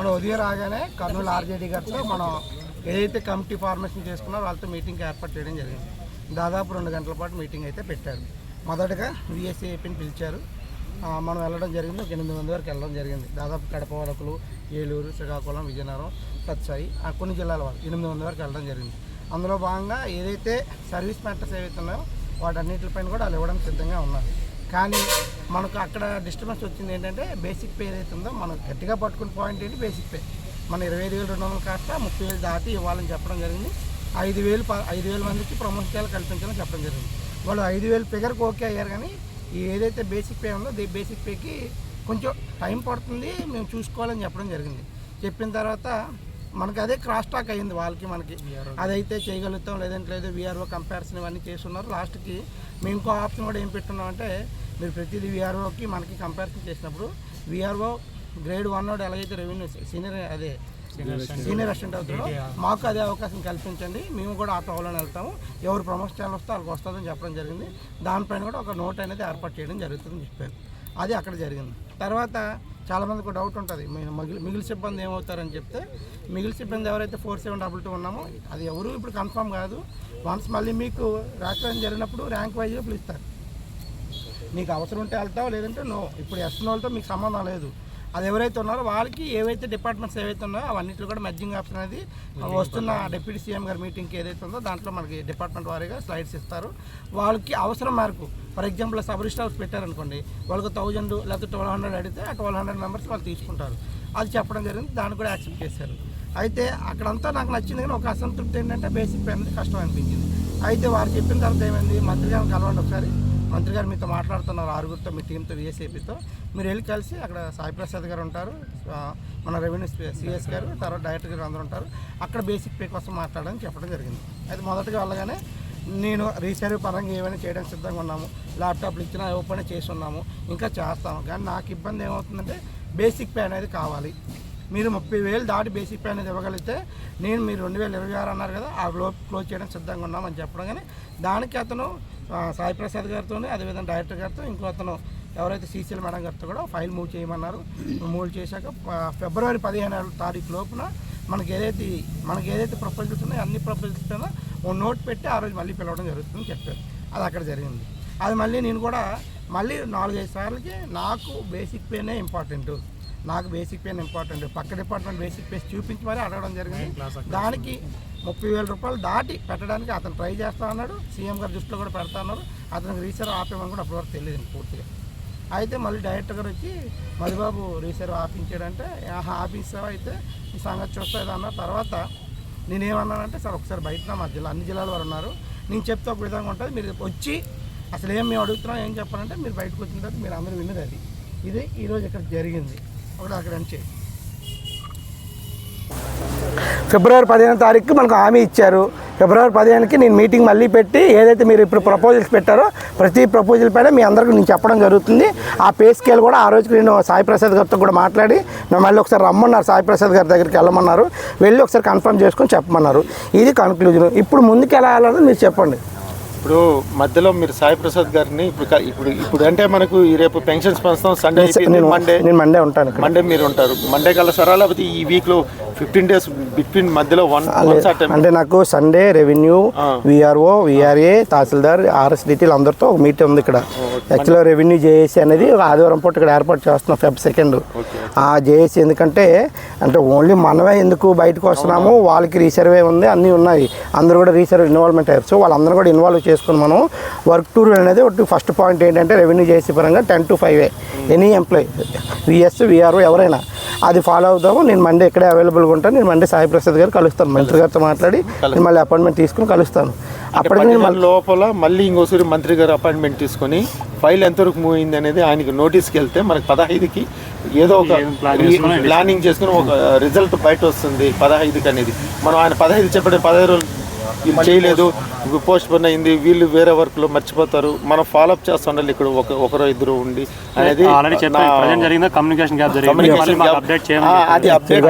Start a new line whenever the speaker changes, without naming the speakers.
మనం ఉదయం రాగానే కర్నూలు ఆర్జేడీ గారితో మనం ఏదైతే కమిటీ ఫార్మేషన్ చేసుకున్నారో వాళ్ళతో మీటింగ్ ఏర్పాటు చేయడం జరిగింది. దాదాపు 2 గంటల పాటు మీటింగ్ అయితే పెట్టారు. మొదటగా విఎస్ఏపిని పిలిచారు. మనం వెళ్ళడం జరిగింది. ఒక 8 మంది వరకు వెళ్ళడం జరిగింది. దాదాపు కడప వరకులు, ఏలూరు, శ్రీకాకుళం, విజయనగరం, సత్సాయి కొన్ని జిల్లాల వాళ్ళు 8 మంది వరకు వెళ్ళడం జరిగింది. అందులో భాగంగా ఏదైతే సర్వీస్ మ్యాటర్స్ ఏవైతే ఉన్నాయో వాటన్నిటిపైన కూడా వాళ్ళు ఇవ్వడానికి సిద్ధంగా ఉన్నారు. కానీ మనకు అక్కడ డిస్టర్బెన్స్ వచ్చింది ఏంటంటే బేసిక్ పే ఏదైతే ఉందో మనం గట్టిగా పట్టుకున్న పాయింట్ ఏంటి బేసిక్ పే మన 25,200 కాస్త 30,000 దాటి ఇవ్వాలని చెప్పడం జరిగింది. 5,000 మందికి ప్రమోషన్ కల్పించాలని చెప్పడం జరిగింది. వాళ్ళు 5,000 ఫిగర్కి ఓకే అయ్యారు. కానీ ఏదైతే బేసిక్ పే ఉందో బేసిక్ పేకి కొంచెం టైం పడుతుంది, మేము చూసుకోవాలని చెప్పడం జరిగింది. చెప్పిన తర్వాత మనకి అదే క్రాస్ టాక్ అయ్యింది వాళ్ళకి మనకి, అదైతే చేయగలుగుతాం లేదంటే లేదు వీఆర్ఓ కంపారిజన్ ఇవన్నీ చేస్తున్నారు. లాస్ట్కి మేము ఇంకో ఆప్షన్ కూడా ఏం పెట్టున్నామంటే మీరు ప్రతిదీ వీఆర్ఓకి మనకి కంపారిజన్ చేసినప్పుడు వీఆర్ఓ గ్రేడ్ 1 ఎలాగైతే రెవెన్యూ సీనియర్ అసిస్టెంట్ అవుతారో మాకు అదే అవకాశం కల్పించండి, మేము కూడా ఆ టోలోనే వెళ్తాము, ఎవరు ప్రమోషన్ వస్తే వాళ్ళకి వస్తుందని చెప్పడం జరిగింది. దానిపైన కూడా ఒక నోట్ అనేది ఏర్పాటు చేయడం జరుగుతుందని చెప్పారు. అది అక్కడ జరిగింది. తర్వాత చాలామందికి డౌట్ ఉంటుంది, మిగిలిన సిబ్బంది ఏమవుతారని చెప్తే మిగిలిన సిబ్బంది ఎవరైతే 4722 ఉన్నామో అది ఎవరు ఇప్పుడు కన్ఫర్మ్ కాదు. వన్స్ మళ్ళీ మీకు ర్యాంక్ జరిగినప్పుడు ర్యాంక్ వైజ్గా పిలుస్తారు. నీకు అవసరం ఉంటే వెళ్తావు లేదంటే నో. ఇప్పుడు ఎస్ఎన్ వాళ్ళతో మీకు సంబంధం లేదు. అది ఎవరైతే ఉన్నారో వాళ్ళకి ఏవైతే డిపార్ట్మెంట్స్ ఏవైతే ఉన్నాయో అవన్నింటిలో కూడా మెర్జింగ్ ఆప్షన్ అనేది వస్తున్న డిప్యూటీ సీఎం గారి మీటింగ్కి ఏదైతే ఉందో దాంట్లో మనకి డిపార్ట్మెంట్ వారీగా స్లైడ్స్ ఇస్తారు. వాళ్ళకి అవసరం మేరకు for example sub register house పెట్టారనుకోండి, వాళ్ళకి 1000 లేకపోతే 1200 అడిగితే ఆ 1200 మెంబర్స్ వాళ్ళు తీసుకుంటారు. అది చెప్పడం జరిగింది. దాన్ని కూడా యాక్సెప్ట్ చేశారు. అయితే అక్కడంతా నాకు నచ్చింది. కానీ ఒక అసంతృప్తి ఏంటంటే బేసిక్ పే అనేది కష్టం అనిపించింది. అయితే వారు చెప్పిన తర్వాత ఏమైంది, మంత్రి గారిని కలవండి ఒకసారి, మంత్రి గారు మీతో మాట్లాడుతున్నారు 6గురితో మీ టీంతో విఎస్ఏపీతో, మీరు వెళ్ళి కలిసి అక్కడ సాయి ప్రసాద్ గారు ఉంటారు, మన రెవెన్యూ సిఎస్ గారు, తర్వాత డైరెక్టర్ గారు అందరూ ఉంటారు, అక్కడ బేసిక్ పే కోసం మాట్లాడని చెప్పడం జరిగింది. అయితే మొదటగా వెళ్ళగానే నేను రీసర్వ్ పరంగా ఏమైనా చేయడానికి సిద్ధంగా ఉన్నాము, ల్యాప్టాప్లు ఇచ్చినా ఓపెన్ చేసి ఉన్నాము, ఇంకా చేస్తాము. కానీ నాకు ఇబ్బంది ఏమవుతుందంటే బేసిక్ పే అనేది కావాలి. మీరు 30,000 దాటి బేసిక్ పే అనేది ఇవ్వగలిగితే నేను మీరు 2026 అన్నారు కదా ఆ క్లోజ్ చేయడానికి సిద్ధంగా ఉన్నామని చెప్పడం. కానీ దానికి అతను సాయి ప్రసాద్ గారితో అదేవిధంగా డైరెక్టర్ గారితో ఇంకో అతను ఎవరైతే సీసీఎల్ మేడం గారితో కూడా ఫైల్ మూవ్ చేయమన్నారు. మూవ్ చేశాక ఫిబ్రవరి 15వ తారీఖు లోపున మనకి ఏదైతే ప్రపోజల్స్ ఉన్నాయో అన్ని ప్రపోజల్స్ పైన ఓ నోట్ పెట్టి ఆ రోజు మళ్ళీ పిలవడం జరుగుతుందని చెప్పారు. అది అక్కడ జరిగింది. అది మళ్ళీ నేను కూడా 4-5 సార్లకి నాకు బేసిక్ పేనే ఇంపార్టెంట్, పక్క డిపార్ట్మెంట్ బేసిక్ పే చూపించి మరీ అడగడం జరిగింది. దానికి 30,000 రూపాయలు దాటి పెట్టడానికి అతను ట్రై చేస్తా అన్నాడు. సీఎం గారు దృష్టిలో కూడా పెడతా అన్నారు. అతనికి రీసర్వ్ ఆపేమని కూడా అప్పటివరకు తెలియదు పూర్తిగా. అయితే మళ్ళీ డైరెక్టర్ గారు వచ్చి మధుబాబు రీసర్వ్ ఆపించాడంటే ఆపిస్తావా అయితే ఈ సంగతి చూస్తుంది అన్న. తర్వాత నేనేమన్నానంటే సార్ ఒకసారి బయట మా జిల్లా అన్ని జిల్లాల వారు ఉన్నారు, నేను చెప్తే ఒక విధంగా ఉంటుంది, మీరు వచ్చి అసలు మేము అడుగుతున్నాం ఏం చెప్పాలంటే మీరు బయటకు వచ్చిన తర్వాత మీరు అందరూ విన్నది ఇది ఈరోజు ఇక్కడ జరిగింది. ఒకటి అక్కడ నుంచి ఫిబ్రవరి 15వ తారీఖుకి మనకు హామీ ఇచ్చారు. ఫిబ్రవరి 15కి నేను మీటింగ్ మళ్ళీ పెట్టి ఏదైతే మీరు ఇప్పుడు ప్రపోజల్స్ పెట్టారో ప్రతి ప్రపోజల్ పైన మీ అందరికీ నేను చెప్పడం జరుగుతుంది. ఆ పే స్కేల్ కూడా ఆ రోజుకి నేను సాయి ప్రసాద్ గారితో కూడా మాట్లాడి మేము మళ్ళీ ఒకసారి రమ్మన్నారు, సాయి ప్రసాద్ గారి దగ్గరికి వెళ్ళమన్నారు, వెళ్ళి ఒకసారి కన్ఫర్మ్ చేసుకొని చెప్పమన్నారు. ఇది కన్క్లూజన్. ఇప్పుడు ముందుకు ఎలా వెళ్ళాలని మీరు చెప్పండి.
ఇప్పుడు మధ్యలో మీరు సాయి ప్రసాద్ గారిని ఇప్పుడు అంటే మనకు రేపు పెన్షన్స్ పంచుతాం. సండే
మండే ఉంటాను,
మండే మీరు ఉంటారు. మండే కల్లా సరా లేకపోతే ఈ వీక్లో 15 days బిట్వీన్ మధ్యలో
అంటే నాకు సండే రెవెన్యూ, విఆర్ఓ, విఆర్ఏ, తహసీల్దార్, ఆర్ఎస్డిటీలు అందరితో ఒక మీటింగ్ ఉంది ఇక్కడ. యాక్చువల్గా రెవెన్యూ జేఏసీ అనేది ఆదివారం పూట ఇక్కడ ఏర్పాటు చేస్తున్నాం Feb 2. ఆ జేఏసీ ఎందుకంటే ఓన్లీ మనమే ఎందుకు బయటకు వస్తున్నాము, వాళ్ళకి రీసర్వే ఉంది, అన్నీ ఉన్నాయి, అందరూ కూడా రీసర్వే ఇన్వాల్వ్మెంట్ అయ్యారు. సో వాళ్ళందరూ కూడా ఇన్వాల్వ్ చేసుకుని మనం వర్క్ టూర్ అనేది ఒకటి ఫస్ట్ పాయింట్ ఏంటంటే రెవెన్యూ జేఏసీ పరంగా 10 to 5 any employee VS, VRO ఎవరైనా అది ఫాలో అవుతాము. నేను మండే ఇక్కడే అవైలబుల్గా ఉంటాను. నేను మండే సాయి ప్రసాద్ గారు కలుస్తాను, మంత్రి గారితో మాట్లాడి నేను మళ్ళీ అపాయింట్మెంట్ తీసుకుని కలుస్తాను.
అప్పటికి నేను లోపల మళ్ళీ ఇంకోసారి మంత్రి గారు అపాయింట్మెంట్ తీసుకొని ఫైల్ ఎంతవరకు మూవ్ అయింది అనేది ఆయనకి నోటీస్కి వెళ్తే మనకి 15కి ఏదో ఒక ప్లానింగ్ చేసుకుని ఒక రిజల్ట్ బయట వస్తుంది 15కి అనేది. మనం ఆయన 15 చెప్పడం 15 రోజులు వీళ్ళు చేయలేదు, పోస్ట్ పోన్ అయింది, వీళ్ళు వేరే వర్క్లో మర్చిపోతారు, మనం ఫాలోఅప్ చేస్తుండాలి ఇక్కడ ఒకరో ఇద్దరు ఉండి అనేది. అది అప్డేట్